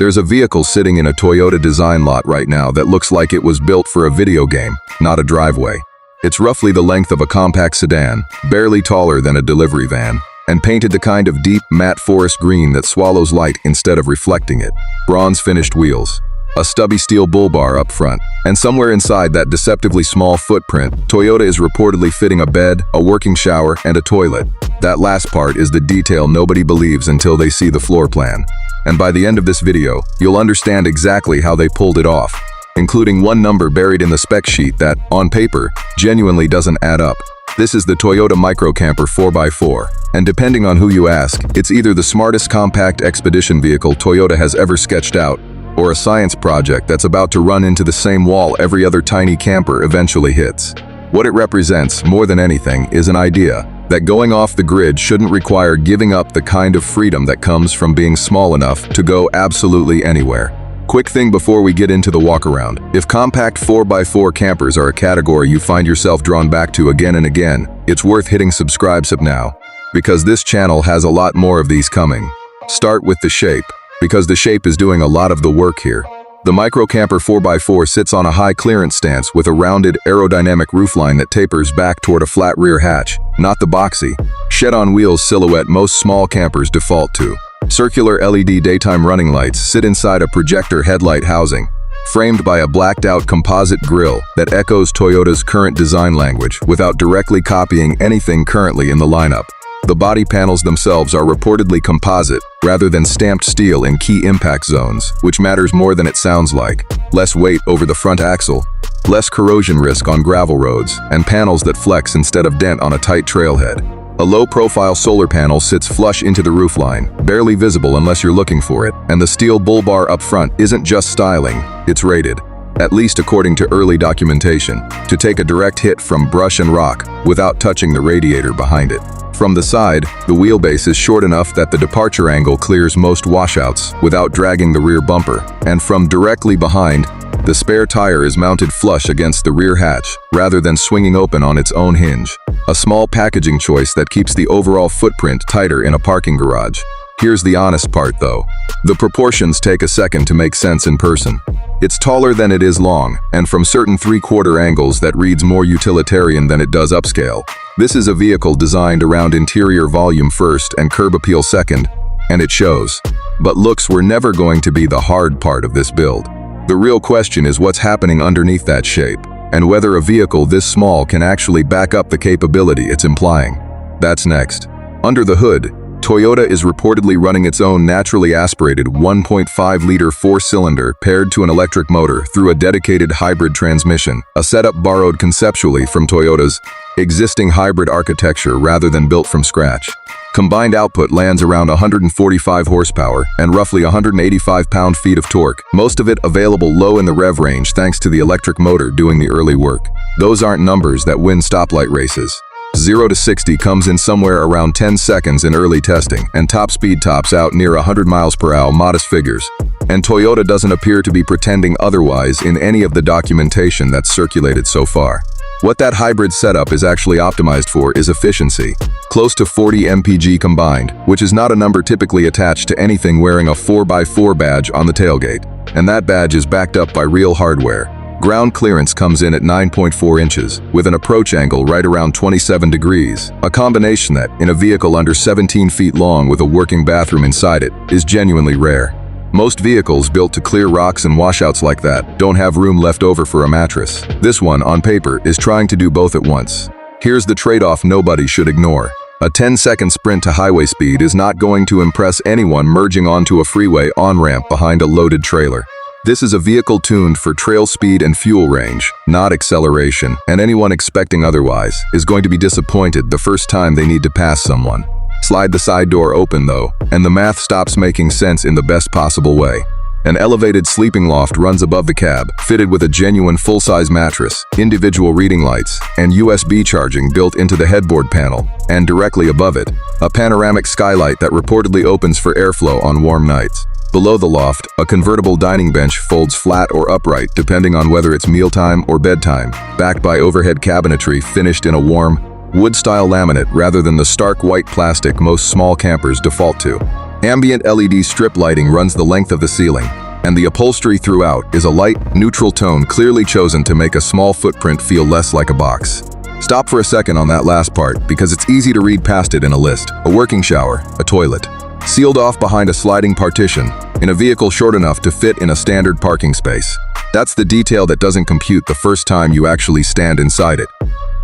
There's a vehicle sitting in a Toyota design lot right now that looks like it was built for a video game, not a driveway. It's roughly the length of a compact sedan, barely taller than a delivery van, and painted the kind of deep, matte forest green that swallows light instead of reflecting it. Bronze-finished wheels, a stubby steel bull bar up front, and somewhere inside that deceptively small footprint, Toyota is reportedly fitting a bed, a working shower, and a toilet. That last part is the detail nobody believes until they see the floor plan. And by the end of this video, you'll understand exactly how they pulled it off, including one number buried in the spec sheet that, on paper, genuinely doesn't add up. This is the Toyota Microcamper 4x4, and depending on who you ask, it's either the smartest compact expedition vehicle Toyota has ever sketched out, or a science project that's about to run into the same wall every other tiny camper eventually hits. What it represents, more than anything, is an idea that going off the grid shouldn't require giving up the kind of freedom that comes from being small enough to go absolutely anywhere. Quick thing before we get into the walkaround. If compact 4x4 campers are a category you find yourself drawn back to again and again, it's worth hitting subscribe now, because this channel has a lot more of these coming. Start with the shape, because the shape is doing a lot of the work here. The Microcamper 4x4 sits on a high clearance stance with a rounded, aerodynamic roofline that tapers back toward a flat rear hatch, not the boxy, shed-on wheels silhouette most small campers default to. Circular LED daytime running lights sit inside a projector headlight housing, framed by a blacked-out composite grille that echoes Toyota's current design language without directly copying anything currently in the lineup. The body panels themselves are reportedly composite, rather than stamped steel in key impact zones, which matters more than it sounds like. Less weight over the front axle, less corrosion risk on gravel roads, and panels that flex instead of dent on a tight trailhead. A low-profile solar panel sits flush into the roofline, barely visible unless you're looking for it, and the steel bull bar up front isn't just styling, it's rated, at least according to early documentation, to take a direct hit from brush and rock without touching the radiator behind it. From the side, the wheelbase is short enough that the departure angle clears most washouts without dragging the rear bumper, and from directly behind, the spare tire is mounted flush against the rear hatch, rather than swinging open on its own hinge. A small packaging choice that keeps the overall footprint tighter in a parking garage. Here's the honest part though. The proportions take a second to make sense in person. It's taller than it is long, and from certain three-quarter angles that reads more utilitarian than it does upscale. This is a vehicle designed around interior volume first and curb appeal second, and it shows. But looks were never going to be the hard part of this build. The real question is what's happening underneath that shape, and whether a vehicle this small can actually back up the capability it's implying. That's next. Under the hood, Toyota is reportedly running its own naturally aspirated 1.5-liter four-cylinder paired to an electric motor through a dedicated hybrid transmission, a setup borrowed conceptually from Toyota's existing hybrid architecture rather than built from scratch. Combined output lands around 145 horsepower and roughly 185 pound-feet of torque, most of it available low in the rev range thanks to the electric motor doing the early work. Those aren't numbers that win stoplight races. 0 to 60 comes in somewhere around 10 seconds in early testing, and top speed tops out near 100 miles per hour, modest figures. And Toyota doesn't appear to be pretending otherwise in any of the documentation that's circulated so far. What that hybrid setup is actually optimized for is efficiency, close to 40 mpg combined, which is not a number typically attached to anything wearing a 4x4 badge on the tailgate. And that badge is backed up by real hardware. Ground clearance comes in at 9.4 inches, with an approach angle right around 27 degrees, a combination that, in a vehicle under 17 feet long with a working bathroom inside it, is genuinely rare. Most vehicles built to clear rocks and washouts like that don't have room left over for a mattress. This one, on paper, is trying to do both at once. Here's the trade-off nobody should ignore. A 10-second sprint to highway speed is not going to impress anyone merging onto a freeway on-ramp behind a loaded trailer. This is a vehicle tuned for trail speed and fuel range, not acceleration, and anyone expecting otherwise is going to be disappointed the first time they need to pass someone. Slide the side door open though, and the math stops making sense in the best possible way. An elevated sleeping loft runs above the cab, fitted with a genuine full-size mattress, individual reading lights, and USB charging built into the headboard panel, and directly above it, a panoramic skylight that reportedly opens for airflow on warm nights. Below the loft, a convertible dining bench folds flat or upright depending on whether it's mealtime or bedtime, backed by overhead cabinetry finished in a warm, wood-style laminate rather than the stark white plastic most small campers default to. Ambient LED strip lighting runs the length of the ceiling, and the upholstery throughout is a light, neutral tone clearly chosen to make a small footprint feel less like a box. Stop for a second on that last part because it's easy to read past it in a list. A working shower, a toilet. Sealed off behind a sliding partition, in a vehicle short enough to fit in a standard parking space. That's the detail that doesn't compute the first time you actually stand inside it.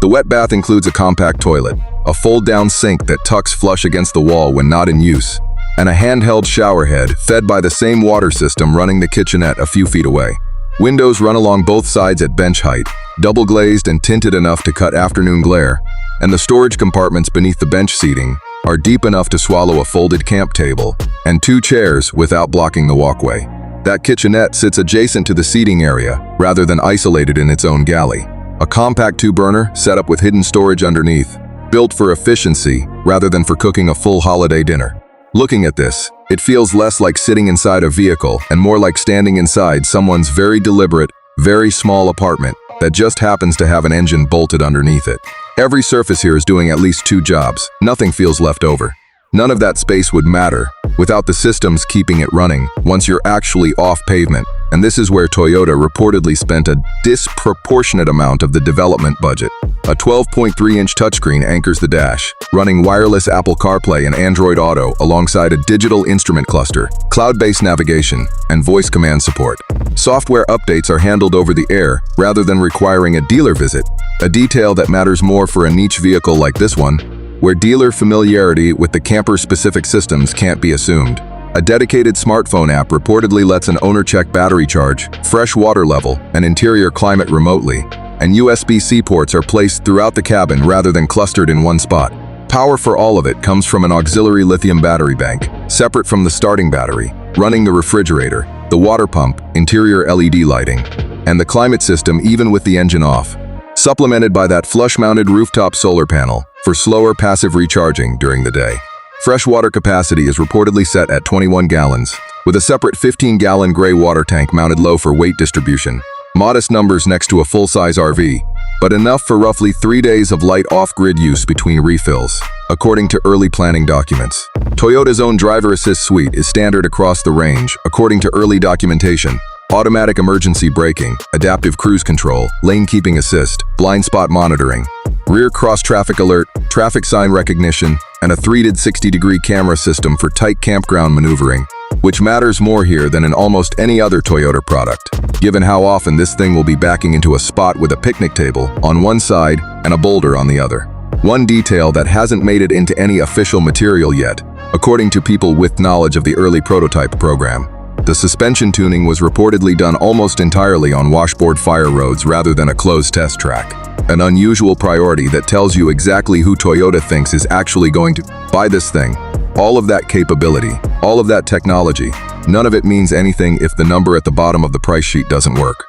The wet bath includes a compact toilet, a fold-down sink that tucks flush against the wall when not in use, and a handheld shower head fed by the same water system running the kitchenette a few feet away. Windows run along both sides at bench height, double glazed and tinted enough to cut afternoon glare, and the storage compartments beneath the bench seating are deep enough to swallow a folded camp table and 2 chairs without blocking the walkway. That kitchenette sits adjacent to the seating area rather than isolated in its own galley. A compact 2-burner set up with hidden storage underneath, built for efficiency rather than for cooking a full holiday dinner. Looking at this, it feels less like sitting inside a vehicle and more like standing inside someone's very deliberate, very small apartment that just happens to have an engine bolted underneath it. Every surface here is doing at least 2 jobs. Nothing feels left over. None of that space would matter without the systems keeping it running once you're actually off pavement. And this is where Toyota reportedly spent a disproportionate amount of the development budget. A 12.3-inch touchscreen anchors the dash, running wireless Apple CarPlay and Android Auto alongside a digital instrument cluster, cloud-based navigation, and voice command support. Software updates are handled over the air rather than requiring a dealer visit, a detail that matters more for a niche vehicle like this one, where dealer familiarity with the camper-specific systems can't be assumed. A dedicated smartphone app reportedly lets an owner check battery charge, fresh water level, and interior climate remotely, and USB-C ports are placed throughout the cabin rather than clustered in one spot. Power for all of it comes from an auxiliary lithium battery bank, separate from the starting battery, running the refrigerator, the water pump, interior LED lighting, and the climate system even with the engine off, supplemented by that flush-mounted rooftop solar panel for slower passive recharging during the day. Freshwater capacity is reportedly set at 21 gallons, with a separate 15-gallon gray water tank mounted low for weight distribution. Modest numbers next to a full-size RV, but enough for roughly 3 days of light off-grid use between refills, according to early planning documents. Toyota's own driver assist suite is standard across the range, according to early documentation. Automatic emergency braking, adaptive cruise control, lane keeping assist, blind spot monitoring, rear cross-traffic alert, traffic sign recognition, and a 360-degree camera system for tight campground maneuvering, which matters more here than in almost any other Toyota product, given how often this thing will be backing into a spot with a picnic table on one side and a boulder on the other. One detail that hasn't made it into any official material yet, according to people with knowledge of the early prototype program. The suspension tuning was reportedly done almost entirely on washboard fire roads rather than a closed test track. An unusual priority that tells you exactly who Toyota thinks is actually going to buy this thing. All of that capability, all of that technology, none of it means anything if the number at the bottom of the price sheet doesn't work.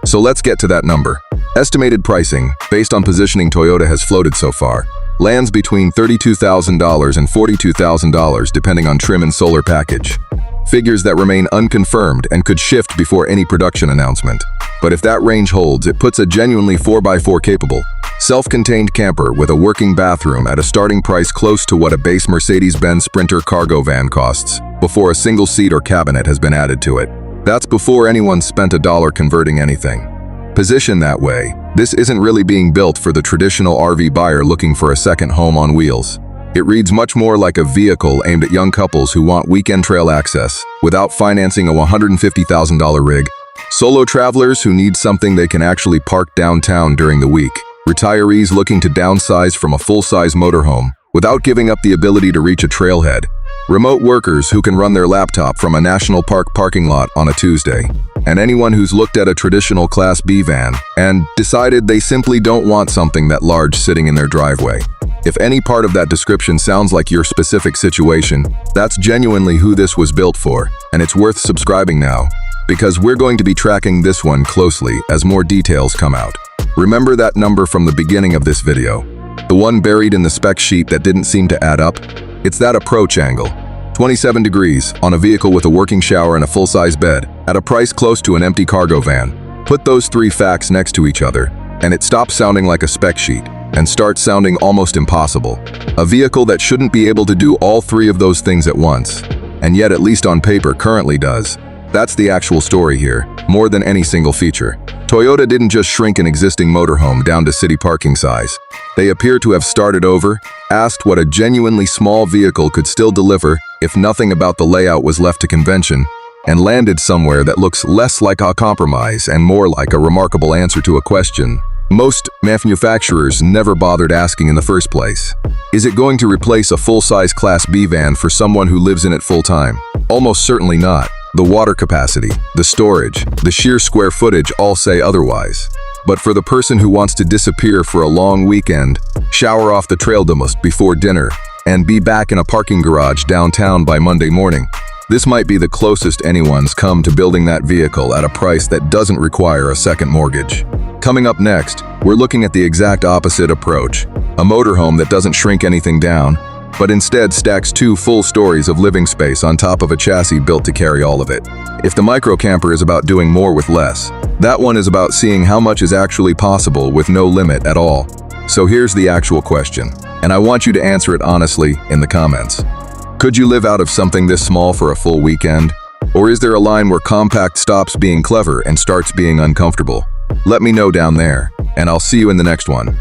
So let's get to that number. Estimated pricing, based on positioning Toyota has floated so far, lands between $32,000 and $42,000 depending on trim and solar package. Figures that remain unconfirmed and could shift before any production announcement. But if that range holds, it puts a genuinely 4x4 capable, self-contained camper with a working bathroom at a starting price close to what a base Mercedes-Benz Sprinter cargo van costs, before a single seat or cabinet has been added to it. That's before anyone spent $1 converting anything. Positioned that way, this isn't really being built for the traditional RV buyer looking for a second home on wheels. It reads much more like a vehicle aimed at young couples who want weekend trail access without financing a $150,000 rig, solo travelers who need something they can actually park downtown during the week, retirees looking to downsize from a full-size motorhome without giving up the ability to reach a trailhead, remote workers who can run their laptop from a national park parking lot on a Tuesday, and anyone who's looked at a traditional Class B van and decided they simply don't want something that large sitting in their driveway. If any part of that description sounds like your specific situation, that's genuinely who this was built for, and it's worth subscribing now, because we're going to be tracking this one closely as more details come out. Remember that number from the beginning of this video, the one buried in the spec sheet that didn't seem to add up? It's that approach angle. 27 degrees on a vehicle with a working shower and a full-size bed, at a price close to an empty cargo van. Put those 3 facts next to each other, and it stops sounding like a spec sheet and starts sounding almost impossible. A vehicle that shouldn't be able to do all 3 of those things at once. and yet at least on paper currently does. That's the actual story here, more than any single feature. Toyota didn't just shrink an existing motorhome down to city parking size. They appear to have started over, asked what a genuinely small vehicle could still deliver if nothing about the layout was left to convention, and landed somewhere that looks less like a compromise and more like a remarkable answer to a question most manufacturers never bothered asking in the first place. Is it going to replace a full-size Class B van for someone who lives in it full-time? Almost certainly not. The water capacity, the storage, the sheer square footage all say otherwise. But for the person who wants to disappear for a long weekend, shower off the trail dust before dinner, and be back in a parking garage downtown by Monday morning, this might be the closest anyone's come to building that vehicle at a price that doesn't require a second mortgage. Coming up next, we're looking at the exact opposite approach, a motorhome that doesn't shrink anything down, but instead stacks 2 full stories of living space on top of a chassis built to carry all of it. If the microcamper is about doing more with less, that one is about seeing how much is actually possible with no limit at all. So here's the actual question, and I want you to answer it honestly in the comments. Could you live out of something this small for a full weekend? Or is there a line where compact stops being clever and starts being uncomfortable? Let me know down there, and I'll see you in the next one.